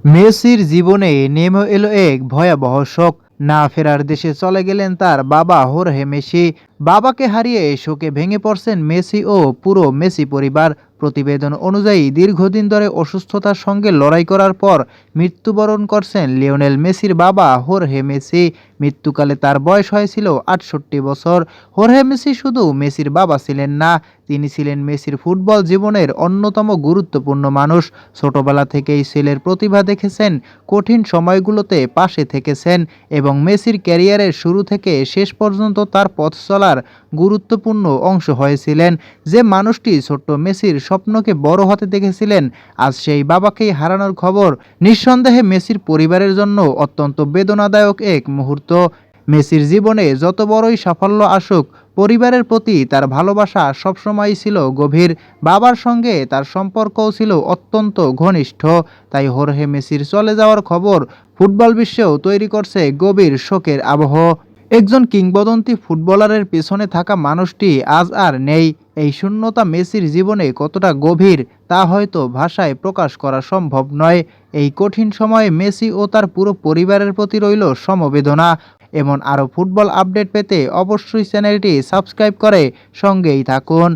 মেসির জীবনে নেমে এলো এক ভয়াবহ শোক। না ফেরার দেশে চলে গেলেন তার বাবা হোর্হে মেসি। বাবাকে হারিয়ে শোকে ভেঙে পড়ছেন মেসি ও পুরো মেসি পরিবার। প্রতিবেদন অনুযায়ী দীর্ঘদিন ধরে অসুস্থতার সঙ্গে লড়াই করার পর মৃত্যুবরণ করছেন লিওনেল মেসির বাবা হোর্হে মেসি। মৃত্যুকালে তার বয়স হয়েছিল ৬৮ বছর। হোর্হে মেসি শুধু মেসির বাবা ছিলেন না, তিনি ছিলেন মেসির ফুটবল জীবনের অন্যতম গুরুত্বপূর্ণ মানুষ। ছোটবেলা থেকেই ছেলের প্রতিভা দেখেছেন, কঠিন সময়গুলোতে পাশে থেকেছেন এবং মেসির ক্যারিয়ারের শুরু থেকে শেষ পর্যন্ত তার পথ চলার গুরুত্বপূর্ণ অংশ হয়েছিলেন। যে মানুষটি ছোট্ট মেসির স্বপ্নকে বড় হতে দেখেছিলেন, আজ সেই বাবাকেই হারানোর খবর নিঃসন্দেহে মেসির পরিবারের জন্য অত্যন্ত বেদনাদায়ক এক মুহূর্ত। মেসির জীবনে যত বড়ই সাফল্য আসুক, পরিবারের প্রতি তার ভালোবাসা সবসময়ই ছিল গভীর। বাবার সঙ্গে তার সম্পর্কও ছিল অত্যন্ত ঘনিষ্ঠ। তাই হোর্হে মেসির চলে যাওয়ার খবর ফুটবল বিশ্বেও তৈরি করছে গভীর শোকের আবহ। একজন কিংবদন্তি ফুটবলারের পেছনে থাকা মানুষটি আজ আর নেই। এই শূন্যতা মেসির জীবনে কতটা গভীর তা হয়তো ভাষায় প্রকাশ করা সম্ভব নয়। এই কঠিন সময়ে মেসি ও তার পুরো পরিবারের প্রতি রইল সমবেদনা। এমন আরও ফুটবল আপডেট পেতে অবশ্যই চ্যানেলটি সাবস্ক্রাইব করে সঙ্গেই থাকুন।